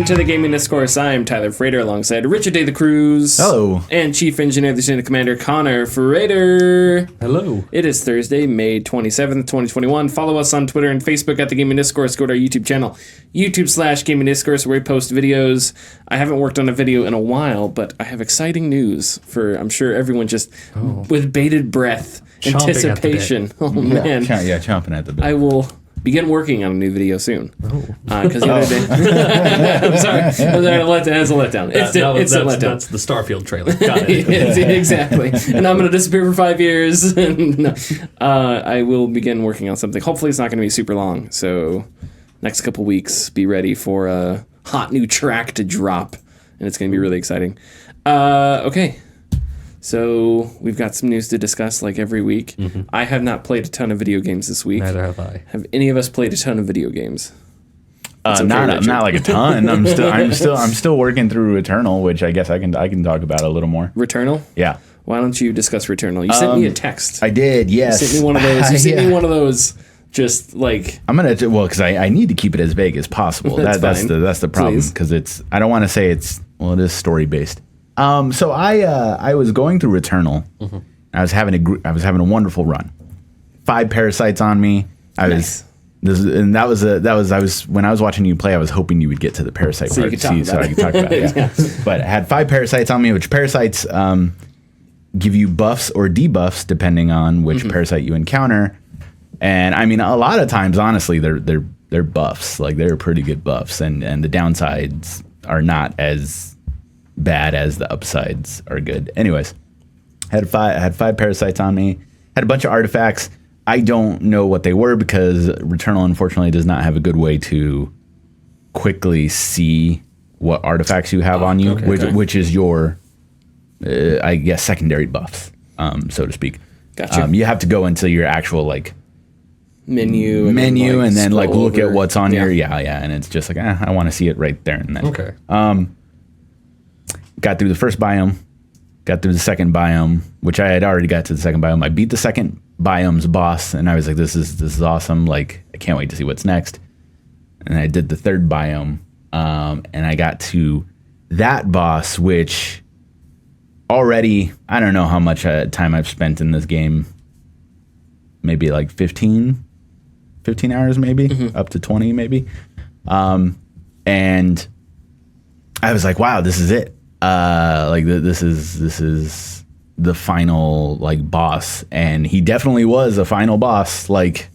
Welcome to the Gaming Discourse. I'm Tyler Frater alongside Richard Day the Cruz. Hello. And Chief Engineer, Lieutenant Commander Connor Frater. Hello. It is Thursday, May 27th, 2021. Follow us on Twitter and Facebook at the Gaming Discourse. Go to our YouTube channel, YouTube/Gaming Discourse, where we post videos. I haven't worked on a video in a while, but I have exciting news for, I'm sure, everyone just with bated breath, Chomping anticipation. Oh, man. Chomping at the bit. I will begin working on a new video soon. Because the other day... I'm sorry. It's a letdown. It's a letdown. That's the Starfield trailer. Got it. Exactly. And I'm going to disappear for 5 years. No. I will begin working on something. Hopefully it's not going to be super long. So next couple weeks, be ready for a hot new track to drop. And it's going to be really exciting. Okay. So we've got some news to discuss like every week. Mm-hmm. I have not played a ton of video games this week. Neither have I. Have any of us played a ton of video games? Okay, not like a ton. I'm still working through Returnal, which I guess I can talk about a little more. Returnal? Yeah. Why don't you discuss Returnal? You sent me a text. I did. Yes. You sent me one of those. You sent me one of those. Just like I'm gonna because I need to keep it as vague as possible. That's the problem because I don't want to say it is story based. So I was going through Returnal. Mm-hmm. I was having a wonderful run. 5 parasites on me. I was when I was watching you play. I was hoping you would get to the parasite part I could talk about it. Yeah. But I had 5 parasites on me, which parasites give you buffs or debuffs depending on which parasite you encounter. And I mean, a lot of times, honestly, they're buffs. Like they're pretty good buffs, and the downsides are not as bad as the upsides are good. Anyways, had 5 parasites on me. Had a bunch of artifacts. I don't know what they were because Returnal unfortunately does not have a good way to quickly see what artifacts you have on you, which is your, I guess, secondary buffs, so to speak. Gotcha. You have to go into your actual like menu and then like look at what's on your and it's just like I want to see it right there and then. Okay. Got through the first biome, got through the second biome, which I had already got to the second biome. I beat the second biome's boss, and I was like, this is awesome. Like, I can't wait to see what's next. And I did the third biome, and I got to that boss, which already, I don't know how much time I've spent in this game. Maybe like 15 hours, maybe, up to 20, maybe. And I was like, wow, this is it. This is the final like boss, and he definitely was a final boss. Like,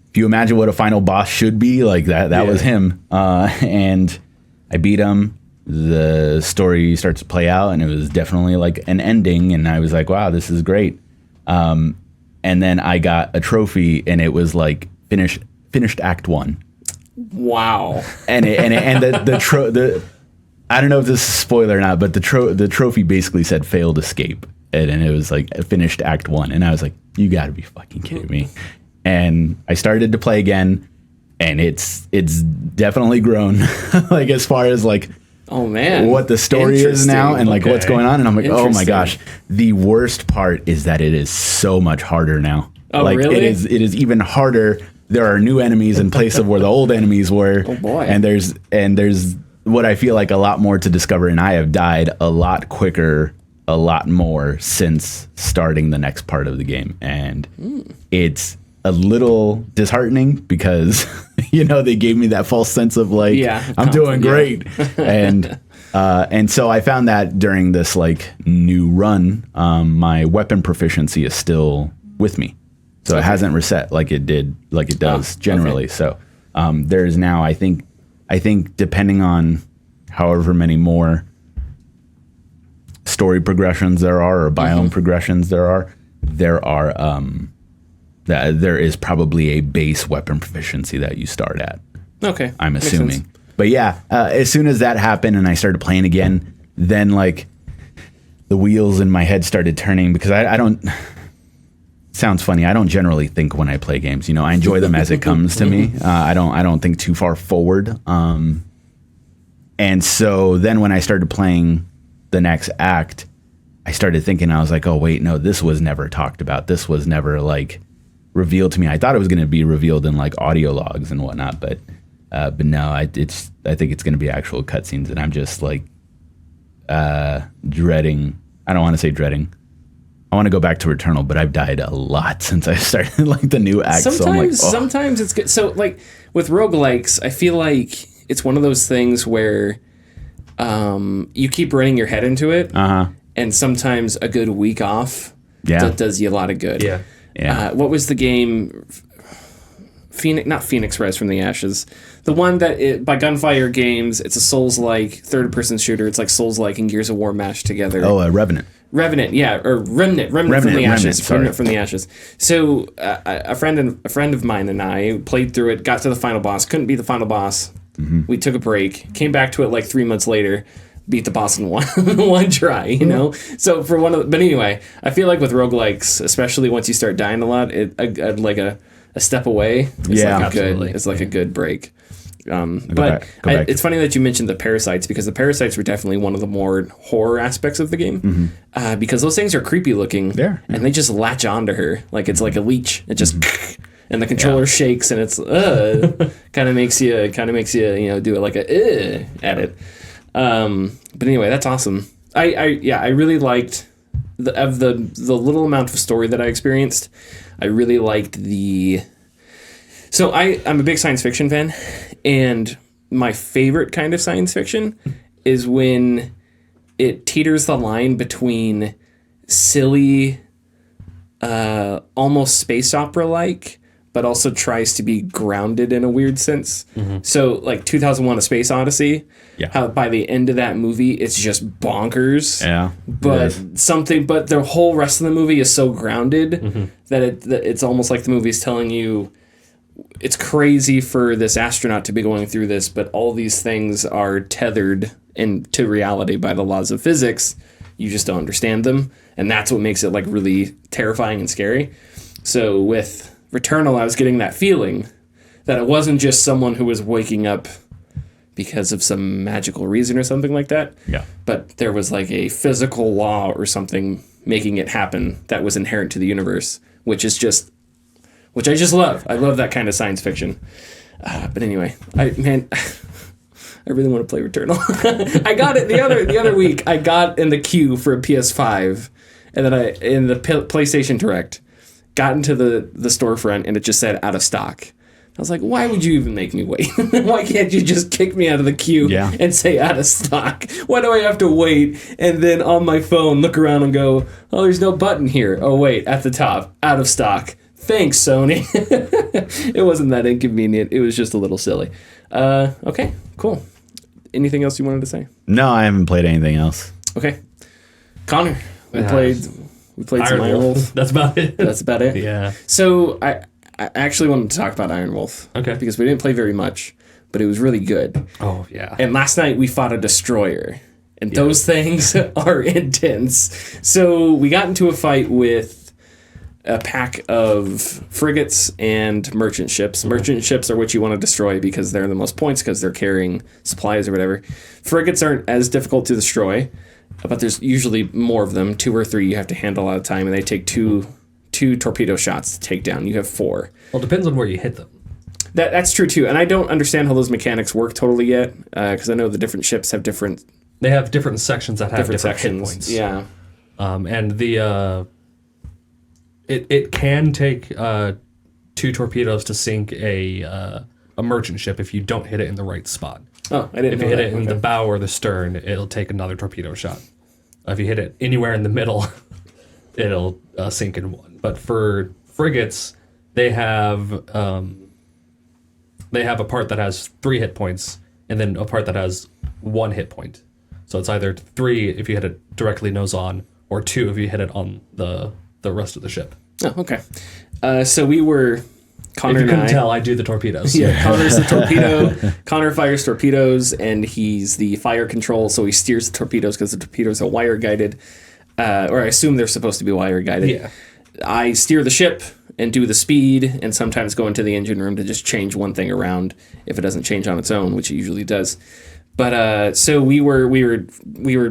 if you imagine what a final boss should be, like that was him. And I beat him. The story starts to play out, and it was definitely like an ending. And I was like, wow, this is great. And then I got a trophy, and it was like finished Act 1. Wow. And the I don't know if this is a spoiler or not, but the trophy basically said failed escape, and it was like finished Act 1, and I was like, you got to be fucking kidding me. And I started to play again, and it's definitely grown, like as far as like, oh man, what the story is now and like what's going on, and I'm like, oh my gosh. The worst part is that it is so much harder now. Oh, like really? It is even harder. There are new enemies in place of where the old enemies were. Oh boy. And there's what I feel like a lot more to discover, and I have died a lot quicker, a lot more since starting the next part of the game. And it's a little disheartening because, they gave me that false sense of like, I'm doing great. And so I found that during this like new run, my weapon proficiency is still with me. So it hasn't reset like it does generally. Okay. So there is now, I think depending on however many more story progressions there are or biome progressions there are there is probably a base weapon proficiency that you start at. Okay. I'm assuming. But yeah, as soon as that happened and I started playing again, then like the wheels in my head started turning because I don't... Sounds funny. I don't generally think when I play games. I enjoy them as it comes to me. I don't think too far forward. And so then when I started playing the next act, I started thinking, I was like, oh wait, no, this was never talked about. This was never like revealed to me. I thought it was going to be revealed in like audio logs and whatnot, but But no, I think it's going to be actual cutscenes, and I'm just like dreading. I don't want to say dreading. I want to go back to Returnal, but I've died a lot since I started like the new act. Sometimes it's good. So like with roguelikes, I feel like it's one of those things where you keep running your head into it, and sometimes a good week off does you a lot of good. Yeah. What was the game? Not Phoenix Rise from the Ashes. The one that by Gunfire Games, it's a Souls-like third-person shooter. It's like Souls-like and Gears of War mashed together. Oh, Revenant. Remnant from the Ashes. Remnant from the Ashes. So a friend of mine and I played through it, got to the final boss, couldn't beat the final boss. Mm-hmm. We took a break, came back to it like 3 months later, beat the boss in one try, you know? So but anyway, I feel like with roguelikes, especially once you start dying a lot, like a step away is like a good break. It's funny that you mentioned the parasites, because the parasites were definitely one of the more horror aspects of the game, because those things are creepy looking, and they just latch onto her like it's like a leech. It just and the controller shakes, and it's kind of makes you do it like a at it. But anyway, that's awesome. I really liked the little amount of story that I experienced. I really liked So I'm a big science fiction fan, and my favorite kind of science fiction is when it teeters the line between silly, almost space opera-like, but also tries to be grounded in a weird sense. Mm-hmm. So like 2001: A Space Odyssey, how by the end of that movie it's just bonkers. Yeah. But the whole rest of the movie is so grounded that it's almost like the movie's telling you it's crazy for this astronaut to be going through this, but all these things are tethered into reality by the laws of physics. You just don't understand them, and that's what makes it like really terrifying and scary. So with Returnal, I was getting that feeling that it wasn't just someone who was waking up because of some magical reason or something like that. Yeah. But there was like a physical law or something making it happen that was inherent to the universe, which I just love. I love that kind of science fiction. But anyway, I really want to play Returnal. I got it the other week. I got in the queue for a PS5, and then in the PlayStation Direct, got into the storefront, and it just said out of stock. I was like, why would you even make me wait? Why can't you just kick me out of the queue and say out of stock? Why do I have to wait and then on my phone look around and go, oh, there's no button here. Oh, wait, at the top, out of stock. Thanks, Sony. It wasn't that inconvenient. It was just a little silly. Okay, cool. Anything else you wanted to say? No, I haven't played anything else. Okay. Connor, we played some Iron Wolf. That's about it. That's about it? Yeah. So I actually wanted to talk about Iron Wolf. Okay. Because we didn't play very much, but it was really good. Oh, yeah. And last night we fought a destroyer. And those things are intense. So we got into a fight with a pack of frigates and merchant ships. Mm-hmm. Merchant ships are what you want to destroy because they're the most points because they're carrying supplies or whatever. Frigates aren't as difficult to destroy, but there's usually more of them. 2 or 3 you have to handle at a time, and they take two torpedo shots to take down. You have 4. Well, it depends on where you hit them. That's true too, and I don't understand how those mechanics work totally yet, because I know the different ships have different... They have different sections that have different sections. Hit points. Yeah. And the... It can take 2 torpedoes to sink a merchant ship if you don't hit it in the right spot. Oh, I didn't know If you hit it in the bow or the stern, it'll take another torpedo shot. If you hit it anywhere in the middle, it'll sink in 1. But for frigates, they have a part that has 3 hit points, and then a part that has 1 hit point. So it's either 3 if you hit it directly nose on, or 2 if you hit it on the rest of the ship. Oh, okay. So we were... Connor if you couldn't and I, tell, I do the torpedoes. Yeah, Connor's the torpedo. Connor fires torpedoes, and he's the fire control, so he steers the torpedoes because the torpedoes are wire-guided. Or I assume they're supposed to be wire-guided. Yeah. I steer the ship and do the speed, and sometimes go into the engine room to just change one thing around if it doesn't change on its own, which it usually does. But so we were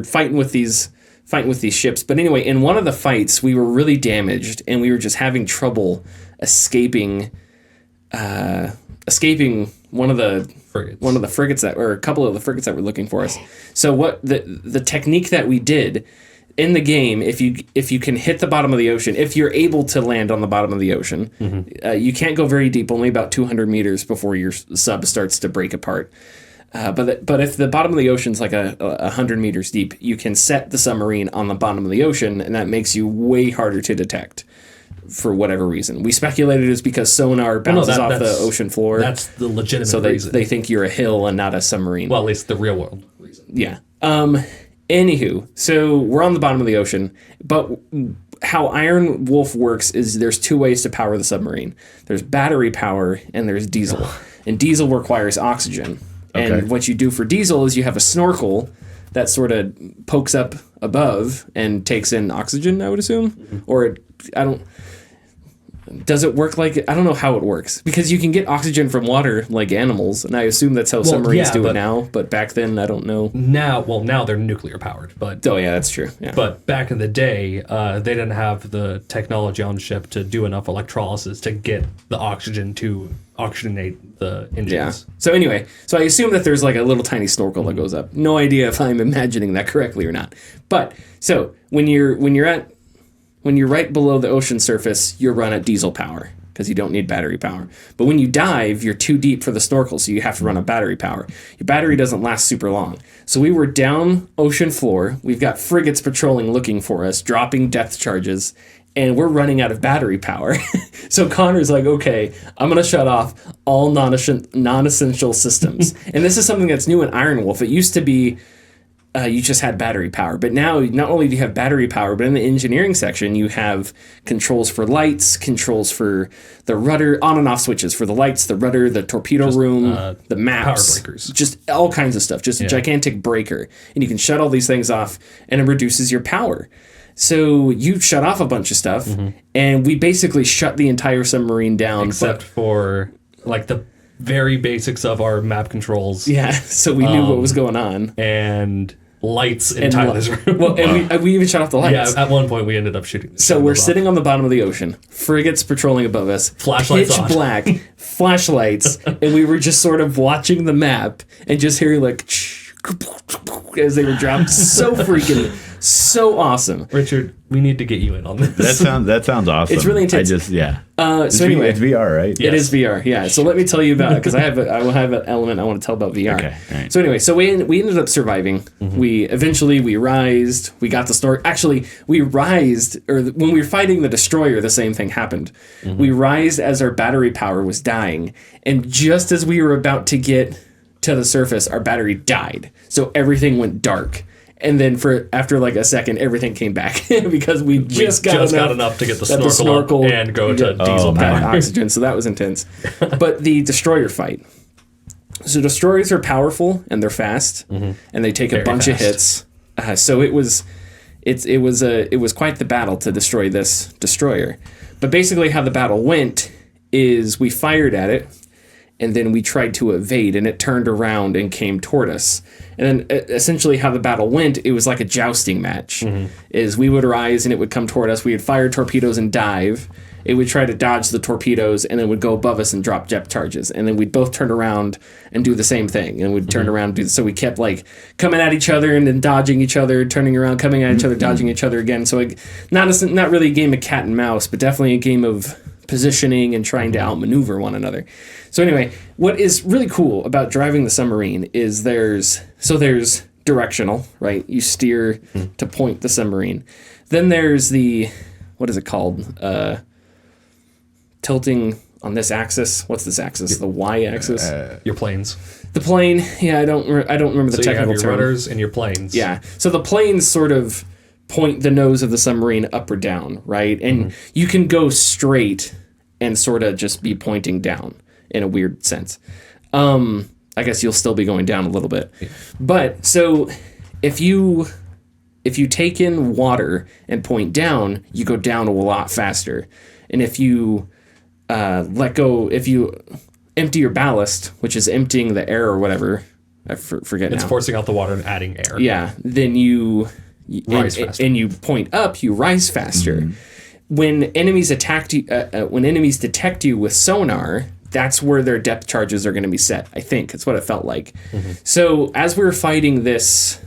fighting with these ships. But anyway, in one of the fights, we were really damaged, and we were just having trouble escaping escaping one of the frigates or a couple of the frigates that were looking for us. So what the technique that we did in the game, if you can hit the bottom of the ocean, if you're able to land on the bottom of the ocean, you can't go very deep, only about 200 meters before your sub starts to break apart. But if the bottom of the ocean's like 100 meters deep, you can set the submarine on the bottom of the ocean, and that makes you way harder to detect for whatever reason. We speculated it's because sonar bounces off the ocean floor. That's the legitimate reason. They think you're a hill and not a submarine. Well, at least the real world reason. Yeah. Anywho, so we're on the bottom of the ocean, but how Iron Wolf works is there's two ways to power the submarine. There's battery power and there's diesel. And diesel requires oxygen. Okay. And what you do for diesel is you have a snorkel that sort of pokes up above and takes in oxygen, I would assume. Or does it work like I don't know how it works, because you can get oxygen from water like animals, and I assume that's how submarines do it now. But back then, I don't know. Now they're nuclear powered, but oh yeah, that's true. Yeah. But back in the day, they didn't have the technology on the ship to do enough electrolysis to get the oxygen to oxygenate the engines. Yeah. So anyway, I assume that there's like a little tiny snorkel that goes up. No idea if I'm imagining that correctly or not. But so when you're right below the ocean surface, you're run at diesel power because you don't need battery power. But when you dive, you're too deep for the snorkel, so you have to run on battery power. Your battery doesn't last super long. So we were down ocean floor. We've got frigates patrolling looking for us, dropping depth charges, and we're running out of battery power. So Connor's like, okay, I'm going to shut off all non-essential systems. And this is something that's new in Iron Wolf. It used to be you just had battery power. But now, not only do you have battery power, but in the engineering section, you have controls for lights, controls for the rudder, on and off switches for the lights, the rudder, the torpedo room, the maps. Power breakers. Just all kinds of stuff. Just a gigantic breaker. And you can shut all these things off, and it reduces your power. So you shut off a bunch of stuff, and we basically shut the entire submarine down. Except for, like, the very basics of our map controls. Yeah, so we knew what was going on. And lights in Tyler's room. Well, and we even shut off the lights. Yeah, at one point we ended up shooting. So we're sitting on the bottom of the ocean, frigates patrolling above us, flashlights pitch on. black, flashlights, and we were just sort of watching the map and just hearing like as they were dropped. So awesome. Richard, we need to get you in on this. That sounds awesome. It's really intense. So anyway, it's VR, right? It is VR. Yeah. So let me tell you about it, because I will have an element I want to tell about VR. Okay. All right. So anyway, so we ended up surviving. We rised. We got the story. Actually, we rised, or when we were fighting the destroyer, the same thing happened. We rised as our battery power was dying, and just as we were about to get to the surface, our battery died. So everything went dark. And then after like a second, everything came back because we just got enough to get the snorkel up and go to diesel power oxygen. So that was intense. But the destroyer fight. So destroyers are powerful and they're fast, and they take a bunch of hits. So it was quite the battle to destroy this destroyer. But basically, how the battle went is we fired at it, and then we tried to evade, and it turned around and came toward us. And then essentially how the battle went, it was like a jousting match. Is we would rise and it would come toward us. We would fire torpedoes and dive. It would try to dodge the torpedoes, and then would go above us and drop depth charges. And then we'd both turn around and do the same thing. And we'd turn around and do this. So we kept like coming at each other and then dodging each other, turning around, coming at each other, dodging each other again. So not really a game of cat and mouse, but definitely a game of positioning and trying to outmaneuver one another. So anyway, what is really cool about driving the submarine is there's directional, right? You steer to point the submarine. Then there's what is it called? Tilting on this axis. What's this axis? The y-axis? Your planes. The plane. Yeah, I don't remember the technical term. So you have your rudders and your planes. Yeah. So the planes sort of point the nose of the submarine up or down, right? And you can go straight and sort of just be pointing down in a weird sense. I guess you'll still be going down a little bit. Yeah. But so if you take in water and point down, you go down a lot faster. And if you if you empty your ballast, which is emptying the air or whatever, I forget It's forcing out the water and adding air. Yeah, then you rise faster. And you point up, you rise faster. When enemies detect you with sonar, that's where their depth charges are going to be set. I think it's what it felt like. So as we were fighting this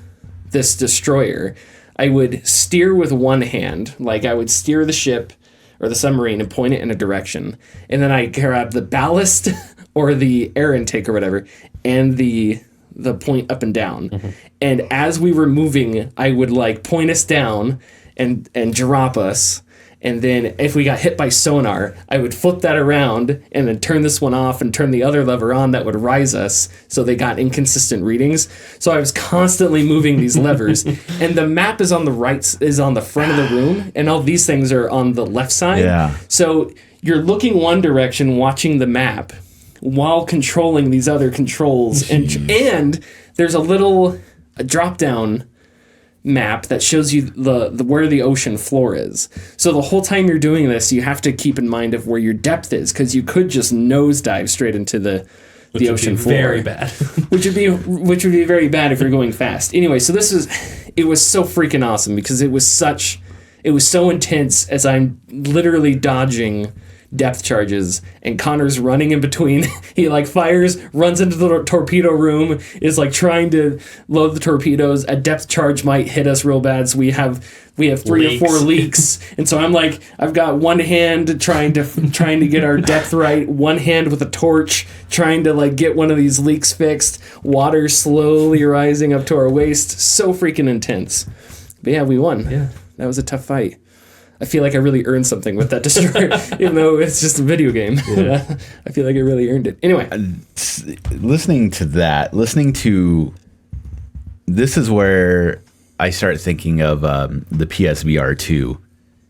destroyer, I would steer with one hand, like I would steer the ship or the submarine and point it in a direction, and then I grab the ballast or the air intake or whatever, and the point up and down. And as we were moving, I would like point us down and drop us. And then if we got hit by sonar, I would flip that around and then turn this one off and turn the other lever on that would rise us, so they got inconsistent readings. So I was constantly moving these levers. And the map is on the front of the room, and all these things are on the left side. Yeah. So you're looking one direction, watching the map, while controlling these other controls. And there's a drop-down map that shows you the where the ocean floor is. So the whole time you're doing this, you have to keep in mind of where your depth is, because you could just nosedive straight into the ocean floor. Very bad. which would be very bad if you're going fast. Anyway, so it was so freaking awesome, because it was so intense as I'm literally dodging depth charges, and Connor's running in between. He like fires, runs into the torpedo room, is like trying to load the torpedoes. A depth charge might hit us real bad, so we have 3 or 4 leaks. And so I'm like, I've got one hand trying to get our depth right, one hand with a torch trying to like get one of these leaks fixed. Water slowly rising up to our waist. So freaking intense. But yeah, we won. Yeah. That was a tough fight. I feel like I really earned something with that destroyer, even though it's just a video game. Yeah. I feel like I really earned it. Anyway. Listening to this is where I start thinking of the PSVR 2,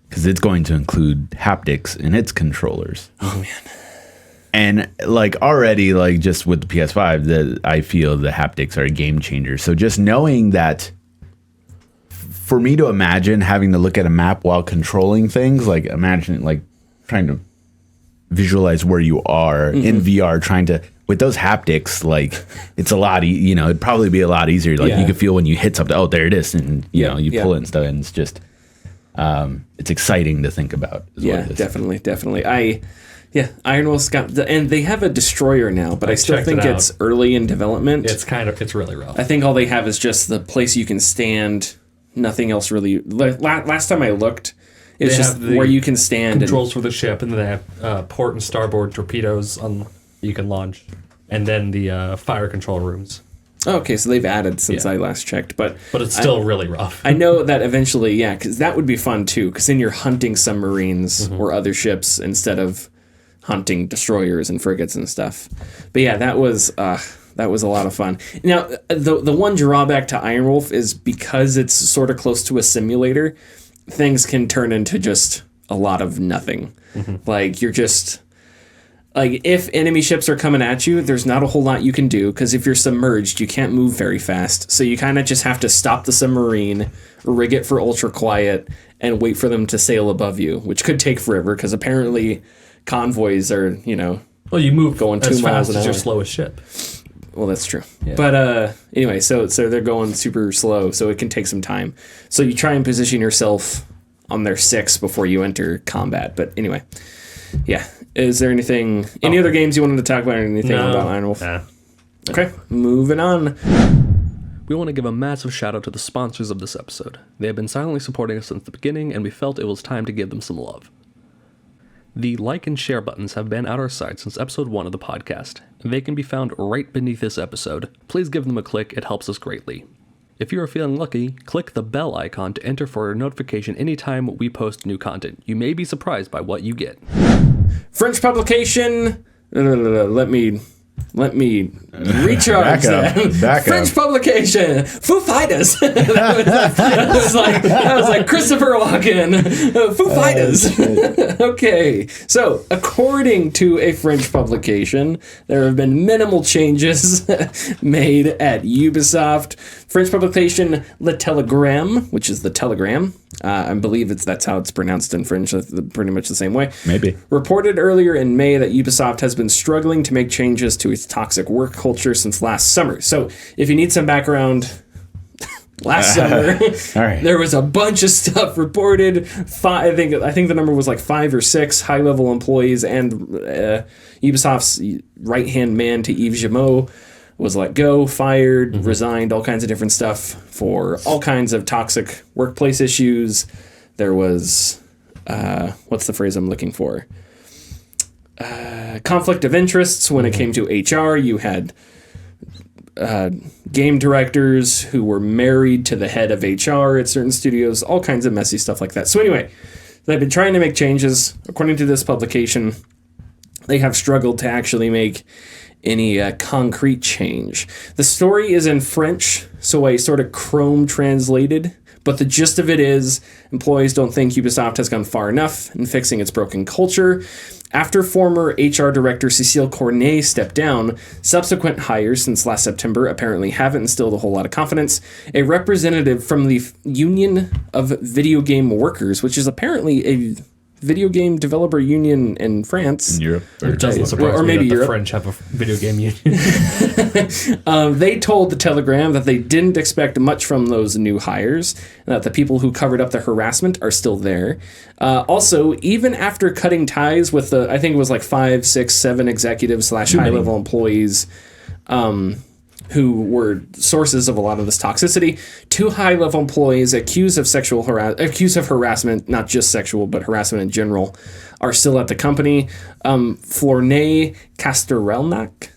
because it's going to include haptics in its controllers. Oh, man. And like already, like just with the PS5, I feel the haptics are a game changer. So just knowing that, for me to imagine having to look at a map while controlling things, like imagine like trying to visualize where you are in VR, trying to, with those haptics, like it's a lot, it'd probably be a lot easier. Like you could feel when you hit something, oh, there it is. And you pull it and stuff. And it's just, it's exciting to think about. Definitely. Iron Wolf's got, and they have a destroyer now, but I still think it's early in development. It's really rough. I think all they have is just the place you can stand. Nothing else really. Last time I looked, it's just where you can stand. Controls for the ship, and then they have port and starboard torpedoes you can launch, and then the fire control rooms. Okay, so they've added since I last checked, but it's still really rough. I know that eventually, because that would be fun too, because then you're hunting submarines or other ships instead of hunting destroyers and frigates and stuff. But yeah, that was a lot of fun. Now, the one drawback to Iron Wolf is because it's sort of close to a simulator, things can turn into just a lot of nothing. Like, you're just... Like, if enemy ships are coming at you, there's not a whole lot you can do, because if you're submerged, you can't move very fast. So you kind of just have to stop the submarine, rig it for ultra quiet, and wait for them to sail above you, which could take forever, because apparently convoys are, well, you move going 2 miles an hour. As your slowest ship. Well, that's true. Yeah. But anyway, so they're going super slow, so it can take some time. So you try and position yourself on their 6 before you enter combat. But anyway, yeah. Is there any other games you wanted to talk about, or anything about Iron Wolf? Nah. Okay, moving on. We want to give a massive shout out to the sponsors of this episode. They have been silently supporting us since the beginning, and we felt it was time to give them some love. The like and share buttons have been at our side since episode 1 of the podcast, and they can be found right beneath this episode. Please give them a click, it helps us greatly. If you are feeling lucky, click the bell icon to enter for a notification anytime we post new content. You may be surprised by what you get. French publication. Let me recharge that. French publication. Foo Fighters. that was like Christopher Walken. Foo Fighters. Okay. So, according to a French publication, there have been minimal changes made at Ubisoft. French publication Le Telegram, which is the Telegram. I believe that's how it's pronounced in French, pretty much the same way. Maybe. Reported earlier in May that Ubisoft has been struggling to make changes to its toxic work culture since last summer. So, if you need some background, last summer. All right. There was a bunch of stuff reported. I think the number was like 5 or 6 high-level employees, and Ubisoft's right-hand man to Yves Guillemot was let go, fired, resigned, all kinds of different stuff for all kinds of toxic workplace issues. There was, what's the phrase I'm looking for? Conflict of interests when it came to HR. You had game directors who were married to the head of HR at certain studios, all kinds of messy stuff like that. So anyway, they've been trying to make changes. According to this publication, they have struggled to actually make any concrete change. The story is in French, so I sort of Chrome translated, but the gist of it is employees don't think Ubisoft has gone far enough in fixing its broken culture. After former HR director Cécile Cornet stepped down, subsequent hires since last September apparently haven't instilled a whole lot of confidence. A representative from the Union of Video Game Workers, which is apparently a video game developer union in France. In Europe. It doesn't surprise me that the French have a video game union. They told the Telegram that they didn't expect much from those new hires, and that the people who covered up the harassment are still there. Also, even after cutting ties with I think it was like 5, 6, 7 executives / high-level employees who were sources of a lot of this toxicity, 2 high-level employees accused of harassment, not just sexual, but harassment in general, are still at the company. Flornay Castorelnac,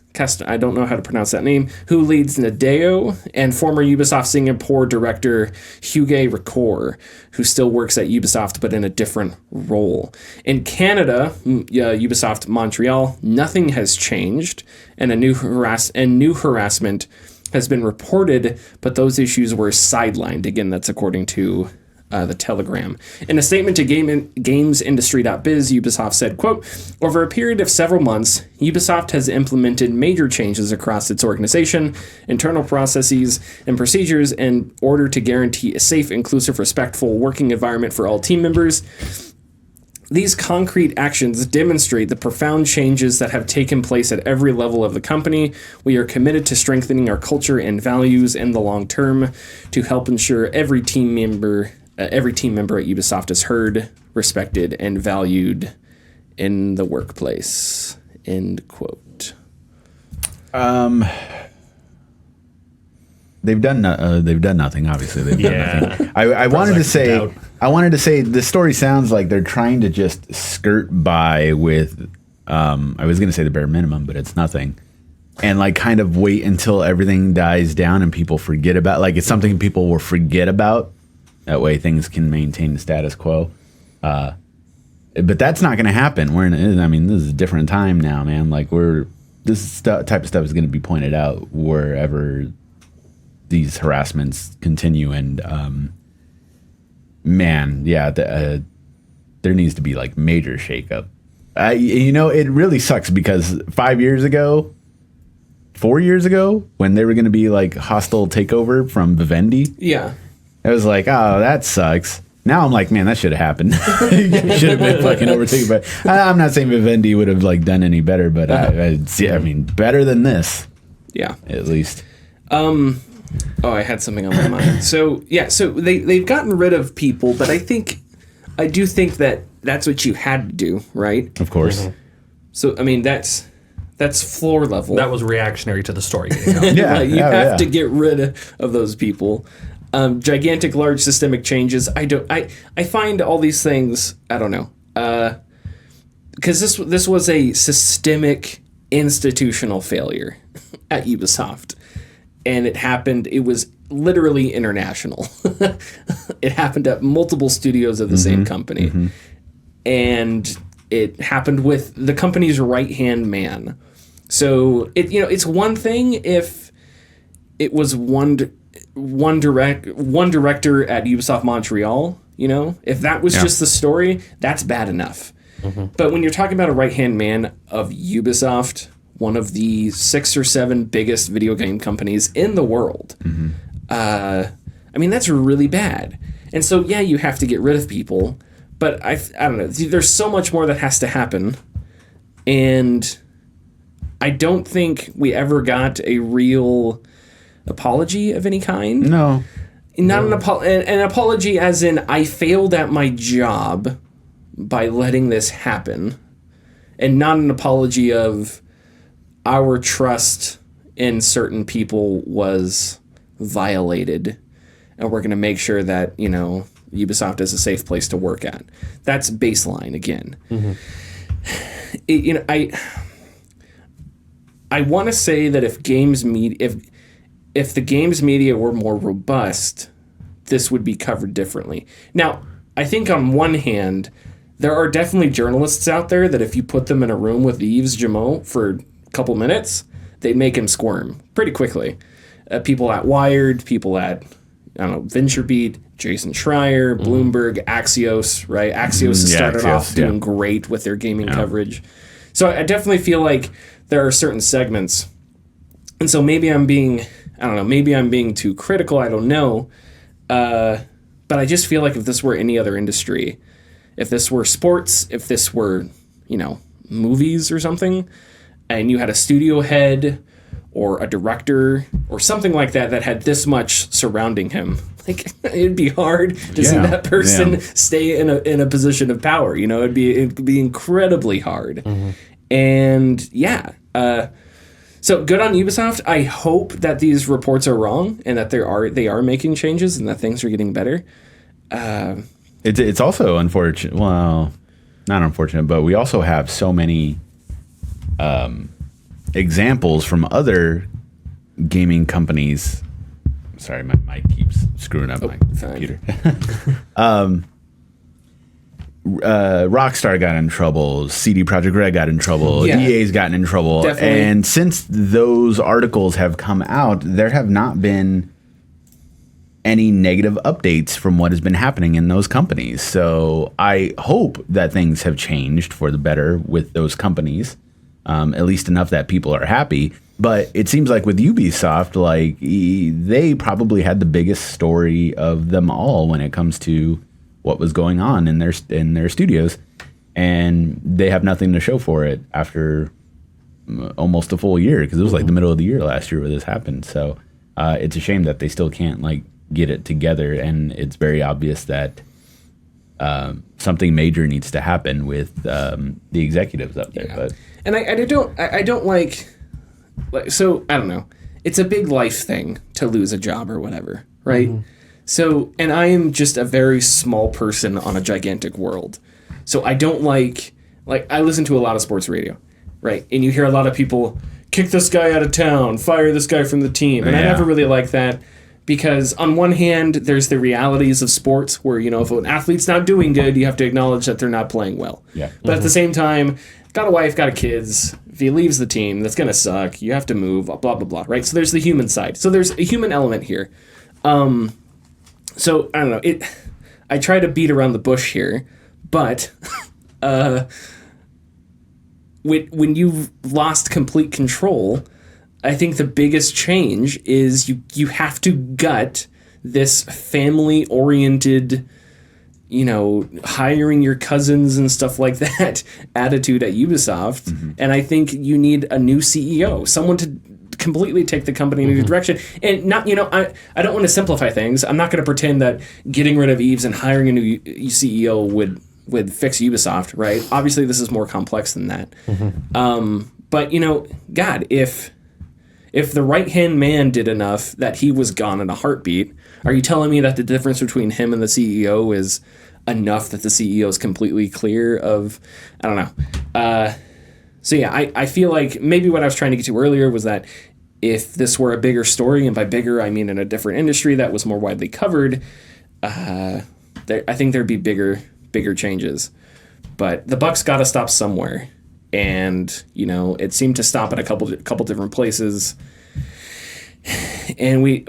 I don't know how to pronounce that name, who leads Nadeo, and former Ubisoft Singapore director Hugues Ricoeur, who still works at Ubisoft but in a different role. In Canada, Ubisoft Montreal, nothing has changed, and new harassment has been reported, but those issues were sidelined. Again, that's according to the Telegram. In a statement to GamesIndustry.biz, Ubisoft said, quote, "Over a period of several months, Ubisoft has implemented major changes across its organization, internal processes, and procedures in order to guarantee a safe, inclusive, respectful working environment for all team members. These concrete actions demonstrate the profound changes that have taken place at every level of the company. We are committed to strengthening our culture and values in the long term to help ensure every team member at Ubisoft is heard, respected, and valued in the workplace." End quote. They've done nothing. Obviously, they've done nothing. I wanted to say this story sounds like they're trying to just skirt by with. I was going to say the bare minimum, but it's nothing, and like kind of wait until everything dies down and people forget about. Like it's something people will forget about. That way, things can maintain the status quo. But that's not going to happen. This is a different time now, man. Like type of stuff is going to be pointed out wherever these harassments continue, and there needs to be like major shakeup. It really sucks because 4 years ago, when they were going to be like hostile takeover from Vivendi, it was like, oh, that sucks. Now I'm like, man, that should have happened. Should have been fucking overtaken. But I'm not saying Vivendi would have like done any better, but better than this. Yeah, at least. Oh, I had something on my mind. So they've gotten rid of people, but I do think that that's what you had to do, right? Of course. Mm-hmm. So I mean that's floor level. That was reactionary to the story getting out. You have to get rid of those people. Gigantic, large systemic changes. I find all these things. I don't know. Because this was a systemic institutional failure at Ubisoft. And it happened, it was literally international. It happened at multiple studios of the same company. Mm-hmm. And it happened with the company's right-hand man. So, it's one thing if it was one director at Ubisoft Montreal, if that was just the story, that's bad enough. Mm-hmm. But when you're talking about a right-hand man of Ubisoft, one of the 6 or 7 biggest video game companies in the world. Mm-hmm. That's really bad. And so, you have to get rid of people. But I don't know. There's so much more that has to happen. And I don't think we ever got a real apology of any kind. No. Not an apology as in I failed at my job by letting this happen, and not an apology of our trust in certain people was violated, and we're going to make sure that, you know, Ubisoft is a safe place to work at. That's baseline again. You know, I want to say that if the games media were more robust, this would be covered differently. Now, I think on one hand, there are definitely journalists out there that if you put them in a room with Yves Guillemot for a couple minutes, they make him squirm pretty quickly. People at Wired, people at, I don't know, VentureBeat, Jason Schreier, Bloomberg, Axios, right? Axios started off doing great with their gaming coverage. So I definitely feel like there are certain segments, and so maybe I'm being too critical, I don't know, but I just feel like if this were any other industry, if this were sports, if this were, you know, movies or something, and you had a studio head or a director or something like that that had this much surrounding him, like, it'd be hard to see that person stay in a position of power. You know, it'd be incredibly hard. And so good on Ubisoft. I hope that these reports are wrong and that they are making changes and that things are getting better. It's also unfortunate. Well, not unfortunate, but we also have so many examples from other gaming companies. Sorry, my mic keeps screwing up my computer. Rockstar got in trouble. CD Projekt Red got in trouble. EA's gotten in trouble. Definitely. And since those articles have come out, there have not been any negative updates from what has been happening in those companies. So I hope that things have changed for the better with those companies, at least enough that people are happy. But it seems like with Ubisoft, like they probably had the biggest story of them all when it comes to what was going on in their studios, and they have nothing to show for it after almost a full year, because it was like the middle of the year last year where this happened. So it's a shame that they still can't like get it together, and it's very obvious that something major needs to happen with the executives up there. But and I don't like so I don't know. It's a big life thing to lose a job or whatever, right? So, and I am just a very small person on a gigantic world. So I don't like I listen to a lot of sports radio, right? And you hear a lot of people kick this guy out of town, fire this guy from the team. And I never really like that, because on one hand, there's the realities of sports where, you know, if an athlete's not doing good, you have to acknowledge that they're not playing well. But at the same time, got a wife, got kids. If he leaves the team, that's going to suck. You have to move, blah, blah, blah, right? So there's the human side. So there's a human element here. So, I don't know. I try to beat around the bush here, but when you've lost complete control, I think the biggest change is you have to gut this family-oriented, you know, hiring your cousins and stuff like that attitude at Ubisoft. And I think you need a new CEO, someone to completely take the company in a new direction. And not, you know, I don't want to simplify things. I'm not going to pretend that getting rid of Yves and hiring a new CEO would fix Ubisoft, right? Obviously, this is more complex than that. But, you know, God, if the right-hand man did enough that he was gone in a heartbeat, are you telling me that the difference between him and the CEO is enough that the CEO is completely clear of, I don't know. So yeah, I feel like maybe what I was trying to get to earlier was that if this were a bigger story, and by bigger I mean in a different industry that was more widely covered, I think there'd be bigger changes. But the buck's got to stop somewhere, and you know it seemed to stop at a couple different places, and we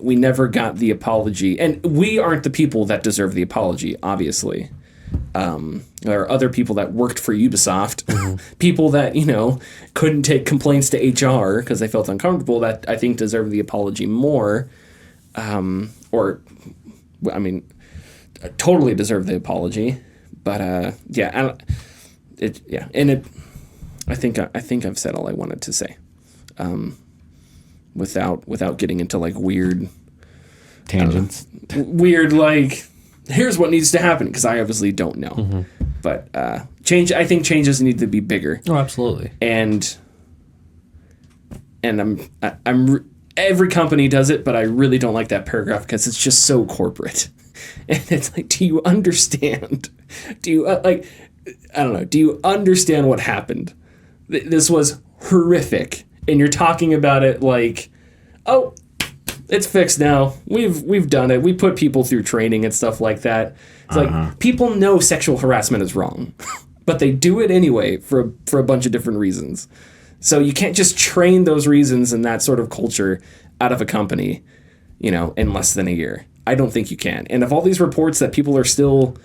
never got the apology, and we aren't the people that deserve the apology, obviously. There are other people that worked for Ubisoft, people that, you know, couldn't take complaints to HR because they felt uncomfortable, that I think deserve the apology more. Or, I mean, totally deserve the apology. But, I think I've said all I wanted to say. Without getting into like weird tangents. Weird, like, here's what needs to happen, because I obviously don't know. But I think changes need to be bigger. Oh, absolutely. And I'm every company does it, but I really don't like that paragraph because it's just so corporate. And it's like, do you understand? Do you I don't know. Do you understand what happened? This was horrific, and you're talking about it like, oh, it's fixed now. We've done it. We put people through training and stuff like that. It's like, people know sexual harassment is wrong, but they do it anyway for a bunch of different reasons. So you can't just train those reasons and that sort of culture out of a company, in less than a year. I don't think you can. And if all these reports that people are still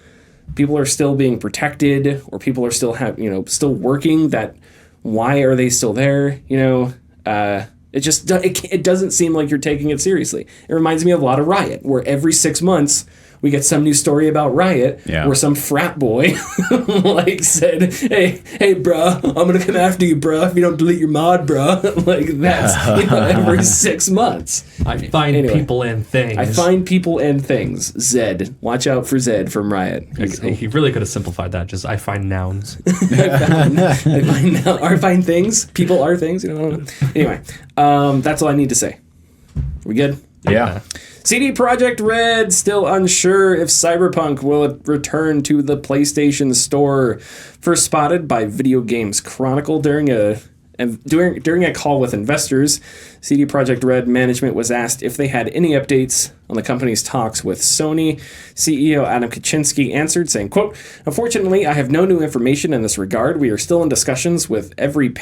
being protected, or people are still still working, that why are they still there? It doesn't seem like you're taking it seriously. It reminds me of a lot of Riot, where every 6 months we get some new story about Riot, where some frat boy said, hey, bruh, I'm going to come after you, bruh, if you don't delete your mod, bruh. That's every 6 months. I find people and things. I find people and things. Zed. Watch out for Zed from Riot. He really could have simplified that. Just, I find nouns. I find things. People are things. Anyway, that's all I need to say. We good? Yeah. CD Projekt Red still unsure if Cyberpunk will return to the PlayStation Store. First spotted by Video Games Chronicle during a call with investors, CD Projekt Red management was asked if they had any updates on the company's talks with Sony. CEO Adam Kaczynski answered, saying, quote, "Unfortunately, I have no new information in this regard. We are still in discussions with every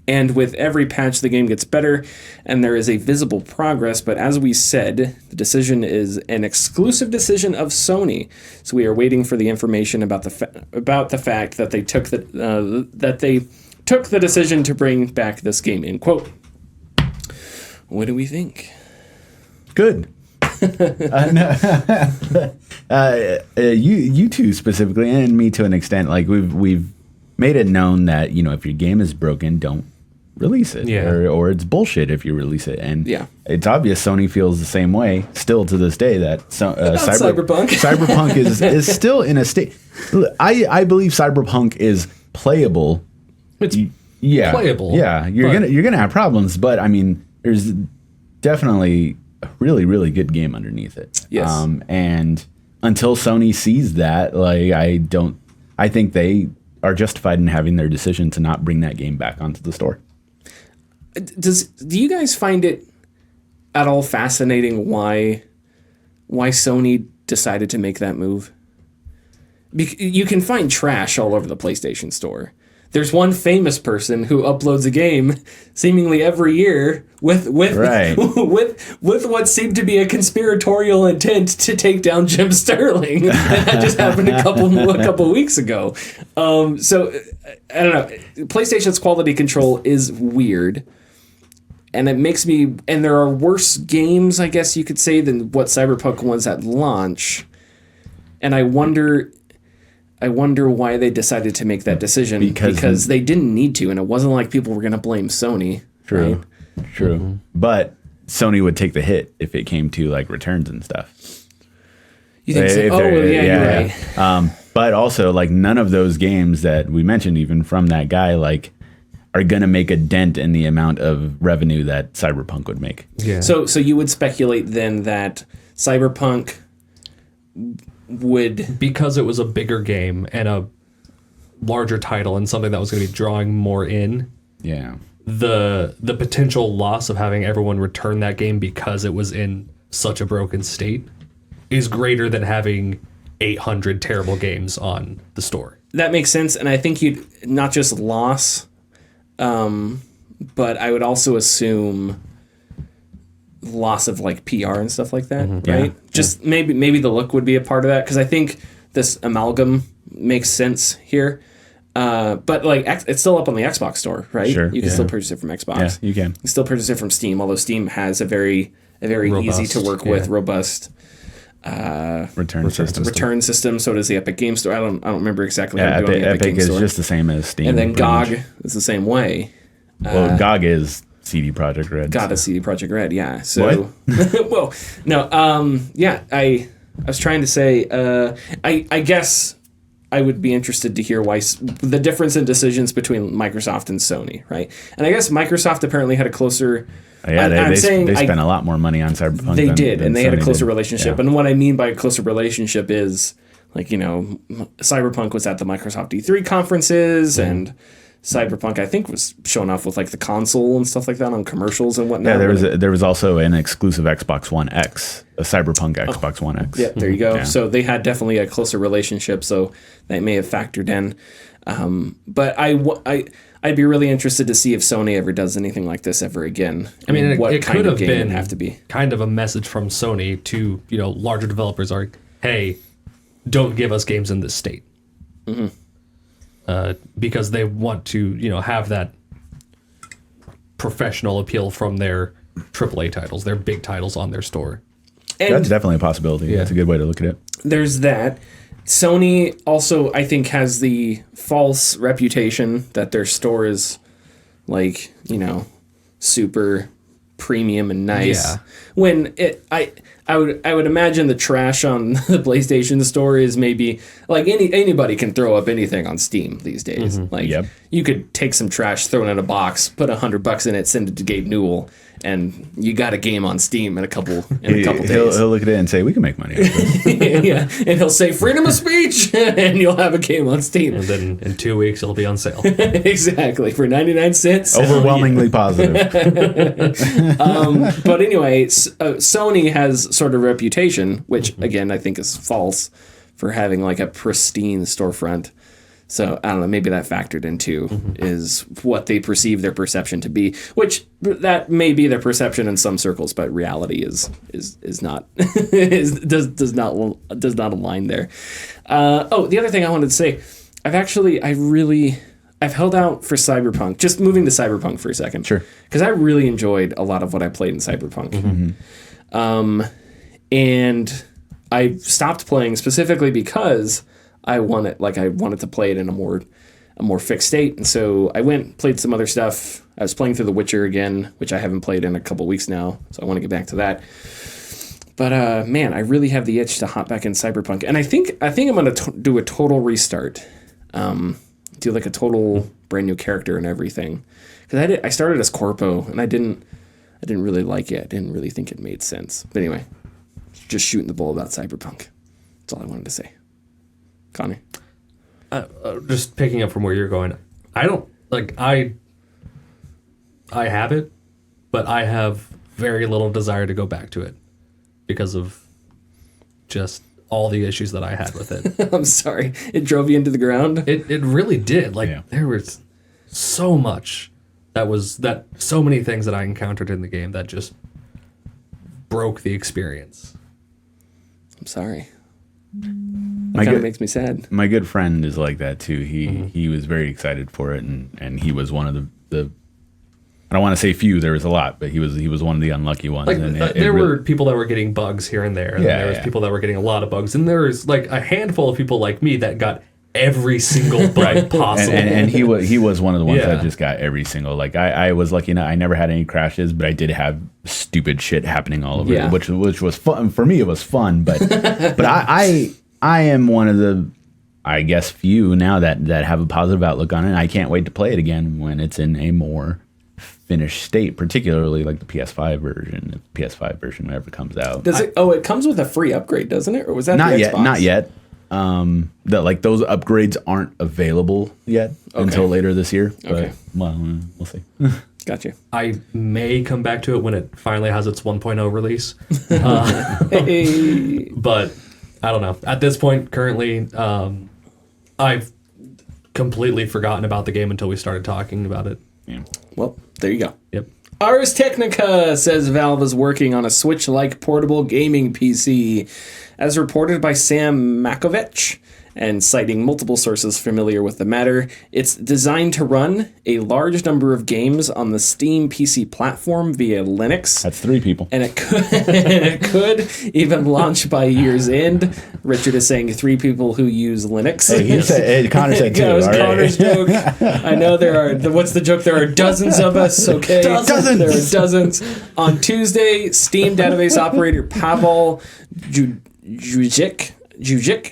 and with every patch, the game gets better, and there is a visible progress. But as we said, the decision is an exclusive decision of Sony. So we are waiting for the information about the fact that they took the decision to bring back this game." End quote. What do we think? Good. You two specifically, and me to an extent, like we've made it known that if your game is broken, don't release it, or it's bullshit if you release it. And it's obvious Sony feels the same way still to this day, that Cyberpunk is still in a state. I believe Cyberpunk is playable. It's playable. Yeah, you're gonna have problems, but I mean, there's definitely a really, really good game underneath it. Yes. And until Sony sees that, I think they are justified in having their decision to not bring that game back onto the store. Do you guys find it at all fascinating why Sony decided to make that move? You can find trash all over the PlayStation Store. There's one famous person who uploads a game seemingly every year with what seemed to be a conspiratorial intent to take down Jim Sterling. And that just happened a couple weeks ago. So I don't know. PlayStation's quality control is weird, and it makes me. And there are worse games, I guess you could say, than what Cyberpunk was at launch. And I wonder why they decided to make that decision, because they didn't need to, and it wasn't like people were going to blame Sony. True, right? True. Mm-hmm. But Sony would take the hit if it came to returns and stuff. You think so? You're right. But also, none of those games that we mentioned, even from that guy, are going to make a dent in the amount of revenue that Cyberpunk would make. Yeah. So you would speculate then that Cyberpunk would, because it was a bigger game and a larger title and something that was going to be drawing more in. Yeah. The potential loss of having everyone return that game because it was in such a broken state is greater than having 800 terrible games on the store. That makes sense, and I think you'd not just loss, but I would also assume loss of PR and stuff like that, right? Yeah. Just maybe the look would be a part of that, because I think this amalgam makes sense here. But it's still up on the Xbox store, right? Sure. You can still purchase it from Xbox. Yeah, you can. You can still purchase it from Steam, although Steam has a very robust, easy to work with, robust return system. So does the Epic Game Store. I don't remember exactly how to do it on the Epic Game is Store. just the same as Steam. And then GOG is the same way. Well, GOG is CD Projekt Red. Got a CD Projekt Red, yeah. So, well, no, yeah. I was trying to say, I guess I would be interested to hear why the difference in decisions between Microsoft and Sony, right? And I guess Microsoft apparently had a closer. Yeah, they spent a lot more money on Cyberpunk. They did, and they had a closer did. relationship. Yeah. And what I mean by a closer relationship is, like, Cyberpunk was at the Microsoft E3 conferences, and Cyberpunk, I think, was showing off with like the console and stuff like that on commercials and whatnot. Yeah, there was also an exclusive Xbox One X, a Cyberpunk Xbox One X. Yeah, there you go. Yeah. So they had definitely a closer relationship, so that may have factored in. But I'd be really interested to see if Sony ever does anything like this ever again. I mean, what it kind could of have game been would have to be. kind of a message from Sony to larger developers, like, hey, don't give us games in this state. Mm-hmm. Because they want to, have that professional appeal from their AAA titles, their big titles on their store. And that's definitely a possibility. Yeah. That's a good way to look at it. There's that. Sony also, I think, has the false reputation that their store is like, super premium and nice. Yeah. When I would imagine the trash on the PlayStation Store is maybe like anybody can throw up anything on Steam these days. Mm-hmm. Like you could take some trash, throw it in a box, put $100 in it, send it to Gabe Newell, and you got a game on Steam in a couple days. He'll look at it and say, "We can make money out of this." Yeah, and he'll say freedom of speech, and you'll have a game on Steam. And then in 2 weeks it'll be on sale. Exactly, for 99 cents. Overwhelmingly positive. But anyway, Sony has sort of a reputation, which again I think is false, for having like a pristine storefront. So I don't know, maybe that factored in too, is what they perceive their perception to be, which that may be their perception in some circles, but reality is not does not align there. The other thing I wanted to say, I've held out for Cyberpunk. Just moving to Cyberpunk for a second, sure, because I really enjoyed a lot of what I played in Cyberpunk, and I stopped playing specifically because I wanted to play it in a more fixed state, and so I played some other stuff. I was playing through The Witcher again, which I haven't played in a couple weeks now, so I want to get back to that. But man, I really have the itch to hop back in Cyberpunk, and I think I'm gonna do a total restart, do like a total brand new character and everything, because I started as Corpo, and I didn't really like it. I didn't really think it made sense. But anyway, just shooting the bull about Cyberpunk. That's all I wanted to say. Connor? Just picking up from where you're going, I don't I have it, but I have very little desire to go back to it because of just all the issues that I had with it. I'm sorry. It drove you into the ground? It really did. There was so much so many things that I encountered in the game that just broke the experience. I'm sorry. It kind of makes me sad. My good friend is like that too. He was very excited for it, and he was one of the I don't want to say few. There was a lot, but he was one of the unlucky ones. There were people that were getting bugs here and there, and there was people that were getting a lot of bugs, and there was like a handful of people like me that got every single bug possible. And he was one of the ones that just got every single. Like I was lucky enough. I never had any crashes, but I did have stupid shit happening all over, which was fun for me. It was fun, but I am one of the, I guess, few now that have a positive outlook on it. I can't wait to play it again when it's in a more finished state, particularly like the PS5 version, whenever it comes out. Does it? It comes with a free upgrade, doesn't it? Or was that not the yet? Xbox? Not yet. That like those upgrades aren't available yet until later this year. But, well, we'll see. Gotcha. I may come back to it when it finally has its 1.0 release. But I don't know. At this point, currently, I've completely forgotten about the game until we started talking about it. Yeah. Well, there you go. Yep. Ars Technica says Valve is working on a Switch-like portable gaming PC. As reported by Sam Makovich, and citing multiple sources familiar with the matter. It's designed to run a large number of games on the Steam PC platform via Linux. That's 3 people. And it could even launch by year's end. Richard is saying 3 people who use Linux. Hey, Connor said 2. That was Connor's right. joke. I know there are. What's the joke? There are dozens of us. Okay, Dozens. There are dozens. On Tuesday, Steam database operator Pavel Jujic,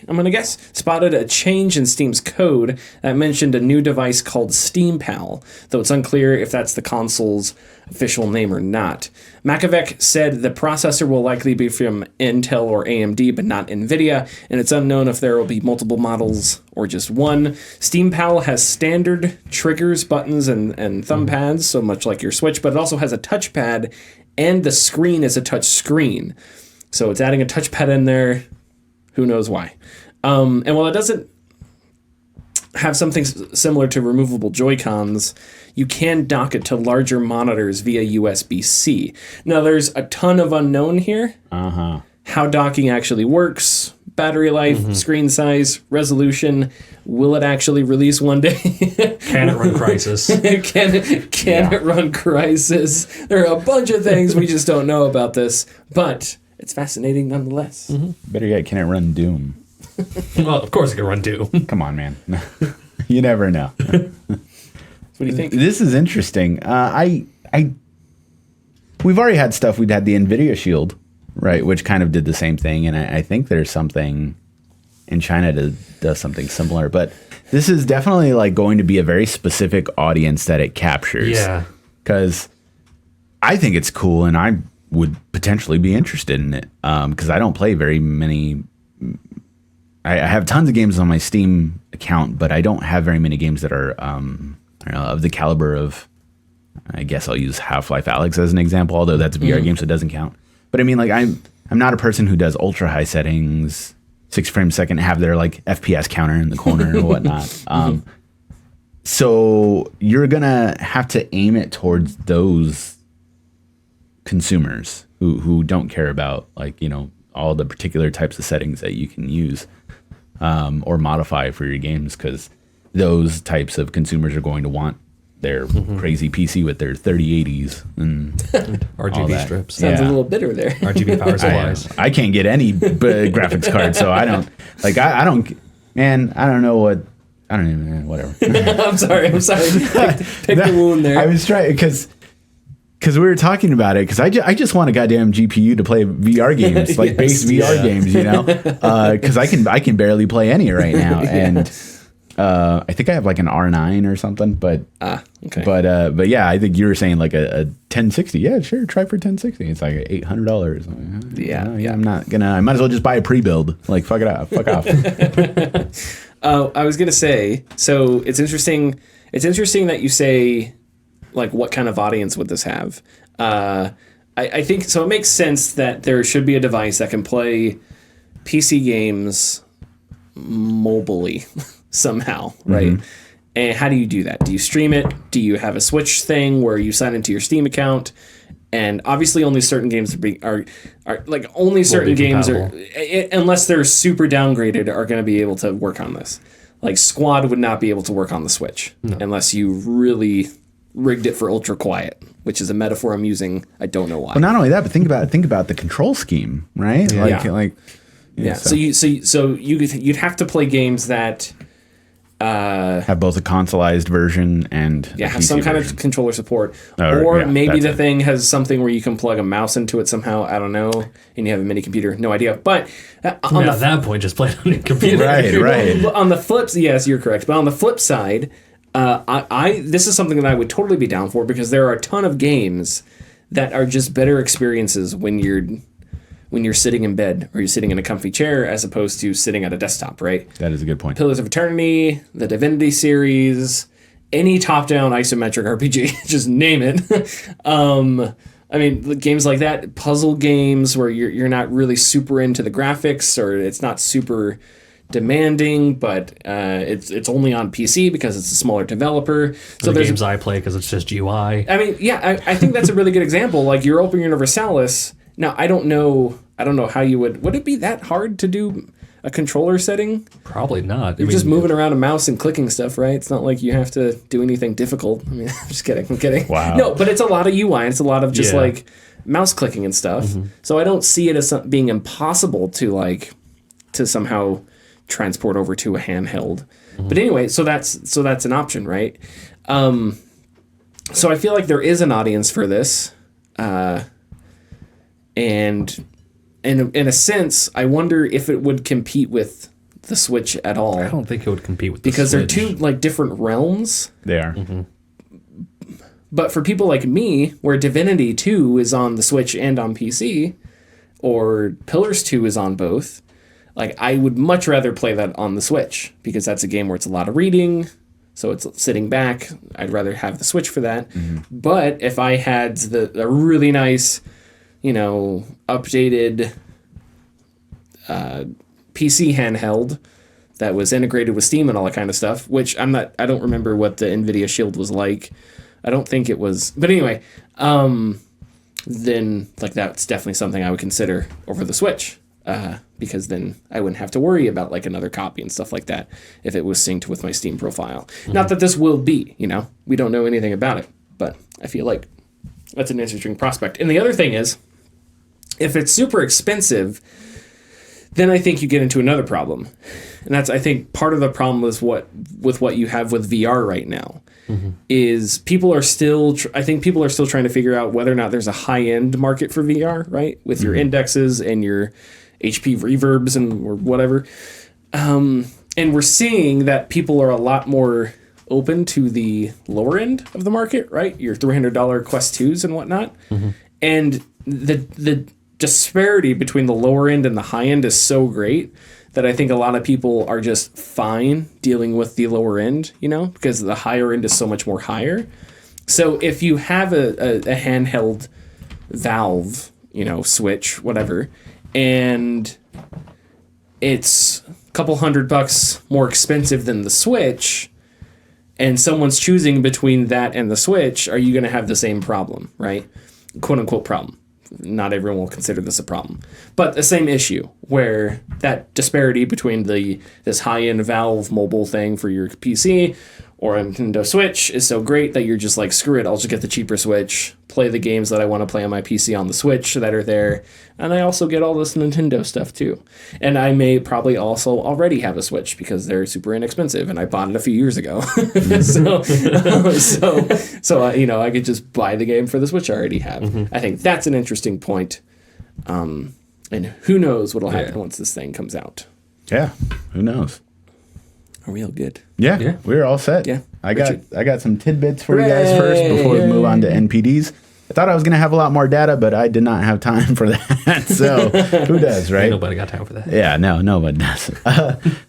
I'm going to guess, spotted a change in Steam's code that mentioned a new device called SteamPal, though it's unclear if that's the console's official name or not. Makovic said the processor will likely be from Intel or AMD, but not NVIDIA, and it's unknown if there will be multiple models or just one. SteamPal has standard triggers, buttons, and thumb pads, so much like your Switch, but it also has a touchpad, and the screen is a touch screen. So it's adding a touchpad in there. Who knows why? And while it doesn't have something similar to removable Joy-Cons, you can dock it to larger monitors via USB-C. Now, there's a ton of unknown here. How docking actually works, battery life, screen size, resolution. Will it actually release one day? Can it run Crysis? Can it run Crysis? There are a bunch of things we just don't know about this, but it's fascinating nonetheless. Better yet, can it run Doom? Well, of course it can run Doom. Come on, man. You never know. What do you think? This is interesting. We've already had stuff. We'd had the NVIDIA Shield, right, which kind of did the same thing, and I think there's something in China that does something similar. But this is definitely like going to be a very specific audience that it captures. Yeah. Because I think it's cool, and I would potentially be interested in it because I don't play very many. I have tons of games on my Steam account, but I don't have very many games that are I don't know, of the caliber of, I guess I'll use Half-Life Alyx as an example, although that's a VR game, so it doesn't count. But I mean, like I'm not a person who does ultra high settings, 6 frames a second, have their like FPS counter in the corner or whatnot. So you're gonna have to aim it towards those consumers who don't care about, like, you know, all the particular types of settings that you can use or modify for your games, because those types of consumers are going to want their crazy PC with their 3080s and RGB strips. Sounds a little bitter there. RGB power supplies. I can't get any graphics card, so I don't like. I don't, man. I don't know what. I don't even. Whatever. I'm sorry. Pick the wound there. I was trying because we were talking about it, because I just want a goddamn GPU to play VR games, like base VR games, you know, because I can barely play any right now, and I think I have like an R9 or something, but okay. But yeah, I think you were saying like a 1060. Yeah, sure, try for 1060. It's like $800. Yeah. I'm not gonna. I might as well just buy a pre-build. Like fuck off. I was gonna say, so it's interesting. It's interesting that you say, like, what kind of audience would this have? I think so. It makes sense that there should be a device that can play PC games mobilely somehow, right? And how do you do that? Do you stream it? Do you have a Switch thing where you sign into your Steam account? And obviously, only certain games are like only certain games are, unless they're super downgraded, are going to be able to work on this. Like Squad would not be able to work on the Switch unless you really rigged it for ultra quiet, which is a metaphor I'm using. I don't know why. Well, not only that, but think about the control scheme, right? Yeah. So you'd have to play games that have both a consoleized version and have some kind of controller support, or maybe the thing has something where you can plug a mouse into it somehow. I don't know, and you have a mini computer. No idea. But at that point, just play it on your computer. Right. On the flip, yes, you're correct. But on the flip side, this is something that I would totally be down for, because there are a ton of games that are just better experiences when you're sitting in bed or you're sitting in a comfy chair as opposed to sitting at a desktop, right? That is a good point. Pillars of Eternity, the Divinity series, any top-down isometric RPG, just name it. I mean, games like that, puzzle games where you're not really super into the graphics, or it's not super demanding, but it's only on PC because it's a smaller developer. So the games I play because it's just UI. I mean, yeah, I think that's a really good example. Like Europa Universalis. Now, I don't know how you would it be that hard to do a controller setting? Probably not. You're just moving around a mouse and clicking stuff, right? It's not like you have to do anything difficult. I mean, I'm just kidding. I'm kidding. Wow. No, but it's a lot of UI. It's a lot of just like mouse clicking and stuff. So I don't see it as being impossible to somehow transport over to a handheld. But anyway, so that's an option, right? So I feel like there is an audience for this, and in a sense, I wonder if it would compete with the Switch at all. I don't think it would compete with the because Switch. they're two like different realms. They are. But for people like me, where Divinity 2 is on the Switch and on PC, or Pillars 2 is on both, like I would much rather play that on the Switch because that's a game where it's a lot of reading, so it's sitting back. I'd rather have the Switch for that. But if I had a really nice, updated PC handheld that was integrated with Steam and all that kind of stuff, which I don't remember what the NVIDIA Shield was like. I don't think it was, but anyway, then like that's definitely something I would consider over the Switch, because then I wouldn't have to worry about like another copy and stuff like that if it was synced with my Steam profile. Not that this will be, we don't know anything about it, but I feel like that's an interesting prospect. And the other thing is, if it's super expensive, then I think you get into another problem. And that's, I think, part of the problem is with what you have with VR right now. Is people are still, I think people are still trying to figure out whether or not there's a high-end market for VR, right? With your indexes and your HP reverbs and or whatever. And we're seeing that people are a lot more open to the lower end of the market, right? Your $300 Quest 2s and whatnot. And the disparity between the lower end and the high end is so great that I think a lot of people are just fine dealing with the lower end, because the higher end is so much more higher. So if you have a handheld Valve, Switch, whatever, and it's a couple $100 more expensive than the Switch, and someone's choosing between that and the Switch, are you going to have the same problem, right? Quote unquote problem. Not everyone will consider this a problem, but the same issue where that disparity between this high-end Valve mobile thing for your PC or a Nintendo Switch is so great that you're just like, screw it, I'll just get the cheaper Switch, play the games that I want to play on my PC on the Switch that are there, and I also get all this Nintendo stuff too. And I may probably also already have a Switch because they're super inexpensive, and I bought it a few years ago. So I could just buy the game for the Switch I already have. I think that's an interesting point. And who knows what'll happen once this thing comes out. Yeah, who knows? Are we all good? Yeah, we're all set. Yeah, I got some tidbits for you guys first before we move on to NPDs. I thought I was going to have a lot more data, but I did not have time for that. So who does, right? Ain't nobody got time for that. Yeah, no, nobody does.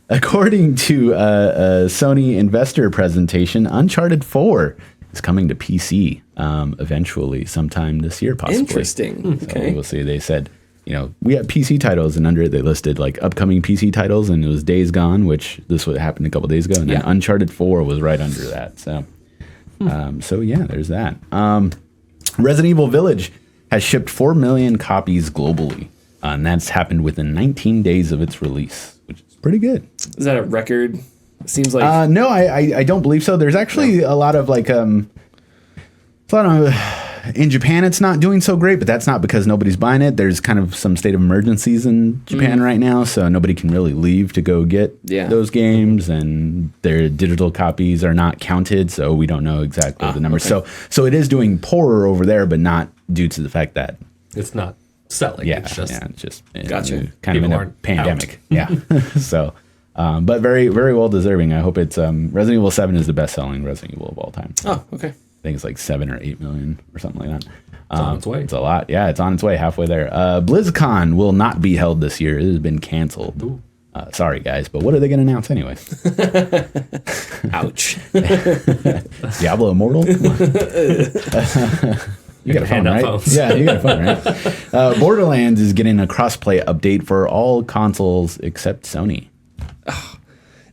According to a Sony investor presentation, Uncharted 4 is coming to PC eventually, sometime this year, possibly. Interesting. So Okay. we'll see. They said, we have PC titles, and under it they listed like upcoming PC titles, and it was Days Gone, which this would happen a couple days ago, and then Uncharted 4 was right under that. So, there's that. Resident Evil Village has shipped 4 million copies globally, and that's happened within 19 days of its release, which is pretty good. Is that a record? It seems like No, I don't believe so. There's actually a lot of like in Japan it's not doing so great, but that's not because nobody's buying it. There's kind of some state of emergencies in Japan right now, so nobody can really leave to go get those games, and their digital copies are not counted, so we don't know exactly the numbers. Okay. So it is doing poorer over there, but not due to the fact that It's not selling. It's just Gotcha. Kind of in People a aren't pandemic. Yeah. So but very, very well deserving. I hope it's Resident Evil 7 is the best selling Resident Evil of all time. Oh, okay. I think it's like 7 or 8 million or something like that. It's on its way. It's a lot. Yeah, it's on its way, halfway there. BlizzCon will not be held this year. It has been canceled. Sorry, guys, but what are they going to announce anyway? Ouch. Diablo Immortal? Come on. You got a phone, right? Phones. Yeah, you got a phone, right? Borderlands is getting a crossplay update for all consoles except Sony.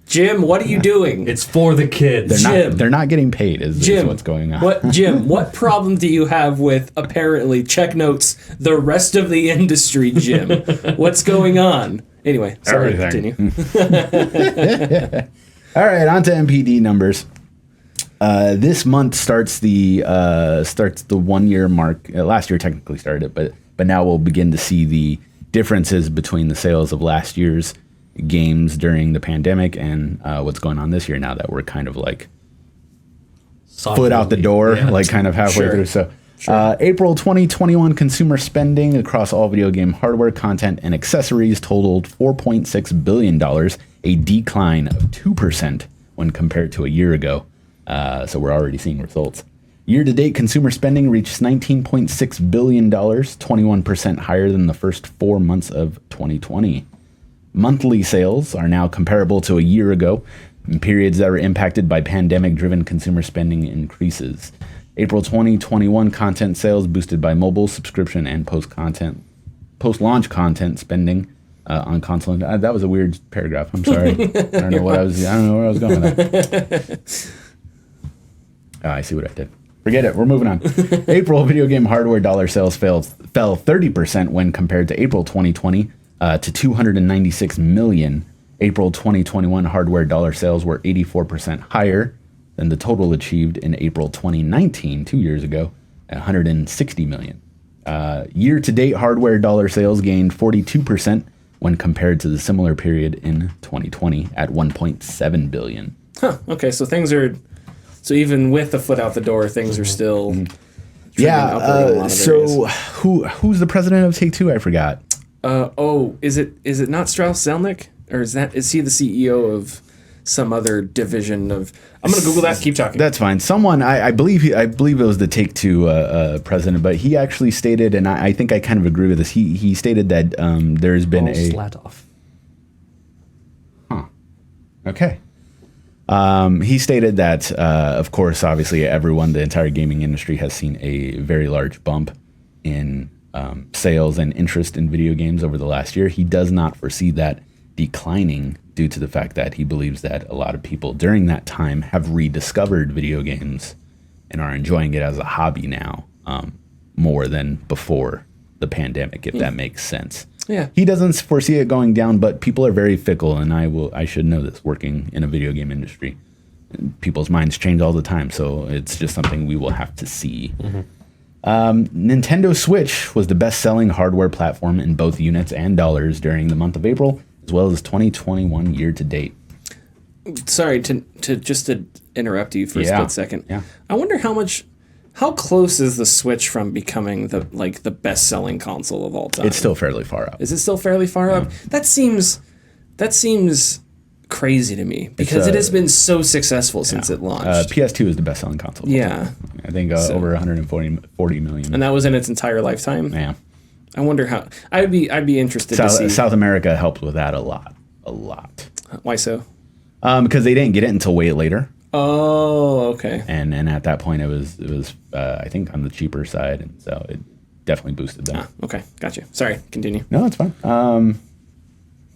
Jim, what are you doing? It's for the kids. They're not getting paid is what's going on. What problem do you have with apparently check notes the rest of the industry, Jim? What's going on? Anyway, sorry, continue. All right, on to MPD numbers. This month starts the 1 year mark. Last year technically started it, but now we'll begin to see the differences between the sales of last year's games during the pandemic and what's going on this year now that we're kind of like foot out the door, like kind of halfway through. So April 2021 consumer spending across all video game hardware, content, and accessories totaled $4.6 billion, a decline of 2% when compared to a year ago. So we're already seeing results. Year-to-date consumer spending reached $19.6 billion, 21% higher than the first 4 months of 2020. Monthly sales are now comparable to a year ago, in periods that were impacted by pandemic-driven consumer spending increases. April 2021 content sales boosted by mobile subscription and post-launch content spending on console. That was a weird paragraph. I'm sorry. I don't know where I was going with that. I see what I did. Forget it. We're moving on. April video game hardware dollar sales fell 30% when compared to April 2020 to $296 million. April 2021 hardware dollar sales were 84% higher than the total achieved in April 2019, 2 years ago, at $160 million. Year-to-date hardware dollar sales gained 42% when compared to the similar period in 2020 at $1.7 billion. Huh. Okay, so things are... So even with the foot out the door, things are still... So who's the president of Take-Two? I forgot. Is it not Strauss Zelnick? Or is he the CEO of some other division of... I'm going to Google that. Keep talking. That's fine. Someone, I believe it was the Take-Two president, but he actually stated, and I think I kind of agree with this, he stated that there's been Slatoff. Huh. Okay. He stated that, of course, obviously the entire gaming industry has seen a very large bump in sales and interest in video games over the last year. He does not foresee that declining due to the fact that he believes that a lot of people during that time have rediscovered video games and are enjoying it as a hobby now, more than before the pandemic, if that makes sense. Yeah. He doesn't foresee it going down, but people are very fickle, and I should know this working in a video game industry. People's minds change all the time, so it's just something we will have to see. Mm-hmm. Nintendo Switch was the best-selling hardware platform in both units and dollars during the month of April, as well as 2021 year-to-date. Sorry to interrupt you for a split second. Yeah. I wonder how close is the Switch from becoming the best-selling console of all time? It's still fairly far up. Is it still fairly far up? That seems crazy to me because it has been so successul since it launched. PS2 is the best-selling console. Yeah. I think over 140 million. And that was in its entire lifetime? Yeah. I wonder how... I'd be interested to see... South America helped with that a lot. Why so? Because they didn't get it until way later. Oh, okay. And at that point, it was I think on the cheaper side, and so it definitely boosted them. Okay, gotcha. Sorry, continue. No, it's fine.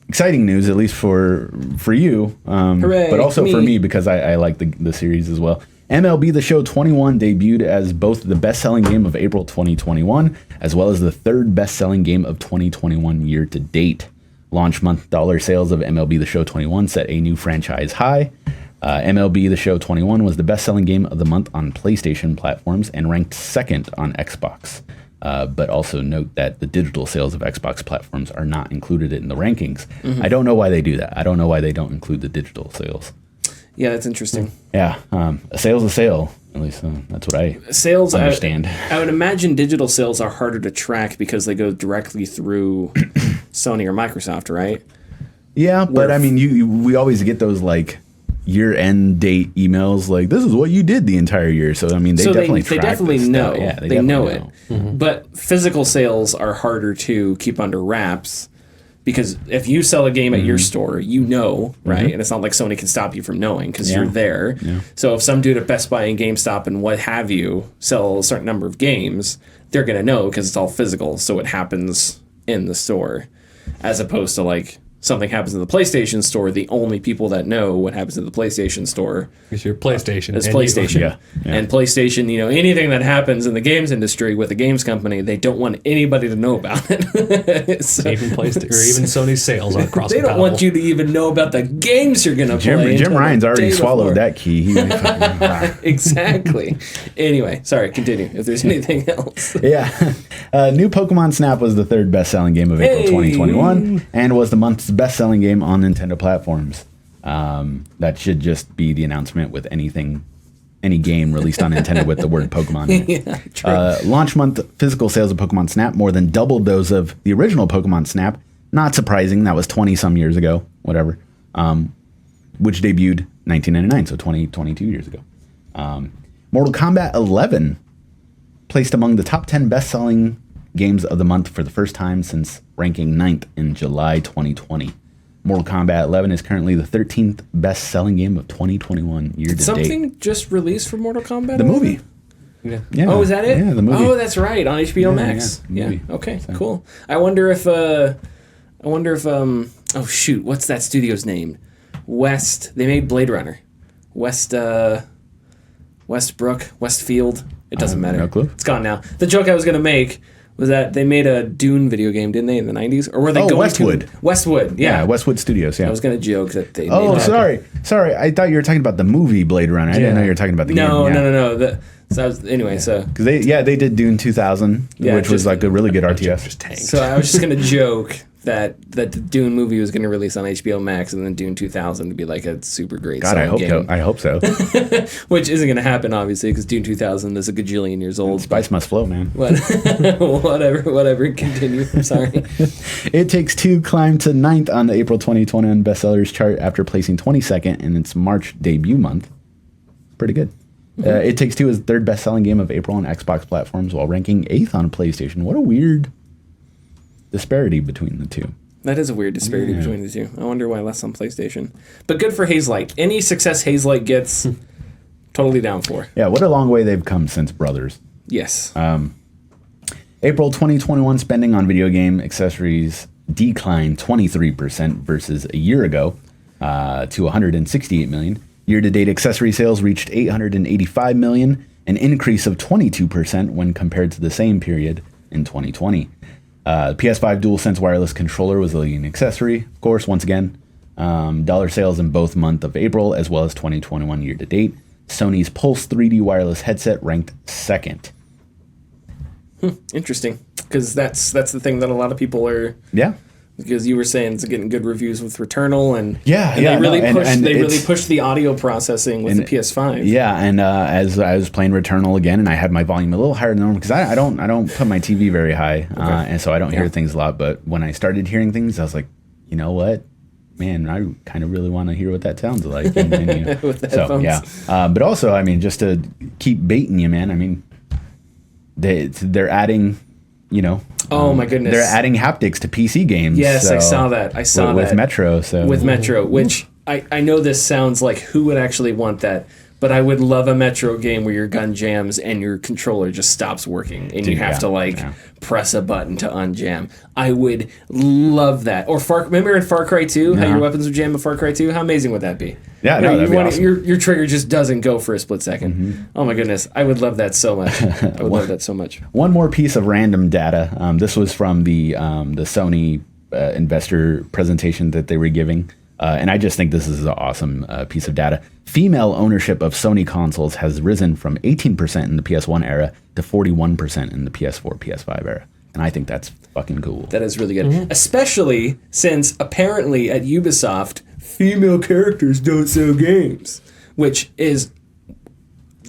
Exciting news, at least for you, Hooray, but also for me because I like the series as well. MLB The Show 21 debuted as both the best-selling game of April 2021 as well as the third best-selling game of 2021 year to date. Launch month dollar sales of MLB The Show 21 set a new franchise high. MLB The Show 21 was the best-selling game of the month on PlayStation platforms and ranked second on Xbox. But also note that the digital sales of Xbox platforms are not included in the rankings. Mm-hmm. I don't know why they do that. I don't know why they don't include the digital sales. Yeah, that's interesting. Yeah, a sale's a sale. At least that's what I understand. I would imagine digital sales are harder to track because they go directly through Sony or Microsoft, right? Yeah, but I mean, we always get those like year-end date emails like this is what you did the entire year. So I mean, they definitely know. Yeah, they know it. Mm-hmm. But physical sales are harder to keep under wraps because if you sell a game at your store, you know, right? And it's not like Sony can stop you from knowing because you're there. Yeah. So if some dude at Best Buy and GameStop and what have you sell a certain number of games, they're gonna know because it's all physical. So it happens in the store, as opposed to like something happens in the PlayStation Store, the only people that know what happens in the PlayStation Store It's your PlayStation. is PlayStation. Yeah. And PlayStation, anything that happens in the games industry with a games company, they don't want anybody to know about it. So, Even PlayStation or even Sony's sales aren't cross they don't want you to even know about the games you're going to play. Jim Ryan's already day swallowed before. that key. He Exactly. Anyway, sorry, continue. If there's anything else. Yeah. New Pokemon Snap was the third best-selling game of April 2021 and was the month's best-selling game on Nintendo platforms. That should just be the announcement with any game released on Nintendo with the word Pokemon in it. Yeah, true. Launch month physical sales of Pokemon Snap more than doubled those of the original Pokemon Snap. Not surprising. That was 20-some years ago. Whatever. Which debuted 1999, so 22 years ago. Mortal Kombat 11 placed among the top 10 best-selling games of the month for the first time since ranking 9th in July 2020. Mortal Kombat 11 is currently the 13th best-selling game of 2021 year to date. Something just released for Mortal Kombat? The movie. Yeah. Yeah. Oh, is that it? Yeah, the movie. Oh, that's right, on HBO Max. yeah, Yeah. movie. Okay. Cool. I wonder if. Oh shoot, what's that studio's name? West. They made Blade Runner. Westbrook, Westfield. It doesn't matter. no clue. It's gone now. The joke I was gonna make was that they made a Dune video game, didn't they, in the 90s? Or were they going Westwood. to Westwood? Yeah. Westwood Studios, yeah. I was gonna joke that they. Oh, made that. sorry. I thought you were talking about the movie Blade Runner. I didn't know you were talking about the No, game. no. Anyway, so Because they did Dune 2000, Yeah, which was just- like a really good RTS. Just tanked. So I was just gonna joke that the Dune movie was gonna release on HBO Max, and then Dune 2000 to be like a super great God, I selling game, hope so. which isn't gonna happen obviously because Dune 2000 is a gajillion years old. Spice must flow, man. But whatever. Continue. I'm sorry. It Takes Two climbed to 9th on the April 2021 bestsellers chart after placing 22nd in its March debut month. Pretty good. It Takes Two is the third best-selling game of April on Xbox platforms while ranking 8th on PlayStation. What a weird disparity between the two. That is a weird disparity between the two. I wonder why less on PlayStation. But good for Hazelight. Any success Hazelight gets, totally down for. Yeah, what a long way they've come since Brothers. Yes. April 2021 spending on video game accessories declined 23% versus a year ago to 168 million. Year-to-date accessory sales reached 885 million, an increase of 22% when compared to the same period in 2020. The PS5 DualSense wireless controller was the leading accessory, of course, once again. Dollar sales in both month of April as well as 2021 year-to-date. Sony's Pulse 3D wireless headset ranked second. Interesting. Because that's the thing that a lot of people are... Yeah. Because you were saying it's getting good reviews with Returnal, and Yeah, and yeah, they really no, pushed and they really it's- pushed the audio processing with the PS5. Yeah, and as I was playing Returnal again, and I had my volume a little higher than normal because I don't put my TV very high, and so I don't hear things a lot. But when I started hearing things, I was like, you know what, man, I kind of really want to hear what that sounds like. And, With the so headphones. yeah, but also, I mean, just to keep baiting you, man. I mean, they're adding, Oh my goodness. they're adding haptics to PC games. Yes, I so- saw that. I saw with that. Metro. So With Metro, which I know this sounds like who would actually want that, but I would love a Metro game where your gun jams and your controller just stops working and you Dude, have yeah, to press a button to unjam. I would love that. Or remember in Far Cry 2 how your weapons would jam in Far Cry 2? How amazing would that be? Yeah, no, that'd be awesome. Your trigger just doesn't go for a split second. Oh my goodness, I would love that so much. I would love that so much. One more piece of random data. This was from the Sony investor presentation that they were giving. And I just think this is an awesome piece of data. Female ownership of Sony consoles has risen from 18% in the PS1 era to 41% in the PS4, PS5 era. And I think that's fucking cool. That is really good. Especially since apparently at Ubisoft, female characters don't sell games. Which is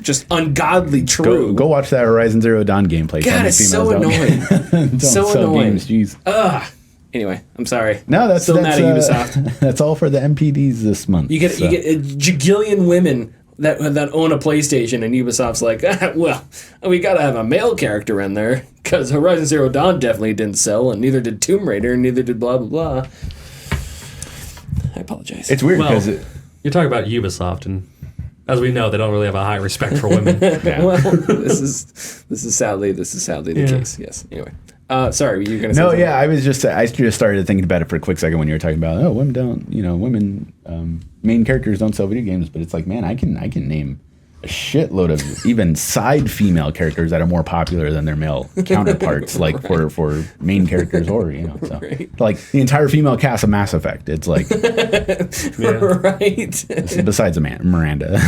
just ungodly true. Go watch that Horizon Zero Dawn gameplay. God, it's so annoying. Don't So sell annoying. games, jeez. Anyway, I'm sorry. No, that's still mad at Ubisoft. That's all for the MPDs this month. You get a jigillion women that own a PlayStation, and Ubisoft's like, well, we gotta have a male character in there because Horizon Zero Dawn definitely didn't sell, and neither did Tomb Raider, and neither did blah blah blah. I apologize. It's weird Well, because you're talking about Ubisoft, and as we know, they don't really have a high respect for women. well, this is sadly the case. Yes. Anyway, Sorry, you were gonna say No, something. yeah, I just started thinking about it for a quick second when you were talking about women main characters don't sell video games, but it's like, man, I can name a shitload of even side female characters that are more popular than their male counterparts, like for main characters or so like the entire female cast of Mass Effect. It's like right. besides Miranda,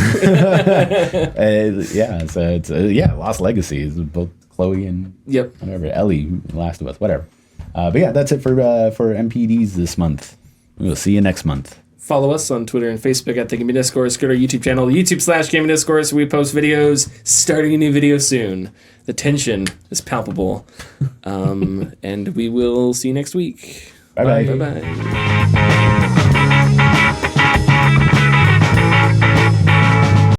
Lost Legacy is both Chloe and whatever Ellie, Last of Us, whatever. But yeah, that's it for MPDs this month. We'll see you next month. Follow us on Twitter and Facebook at The Gaming Discourse. Go to our YouTube channel, YouTube/Gaming Discourse. We post videos, starting a new video soon. The tension is palpable. And we will see you next week. Bye-bye. Bye-bye.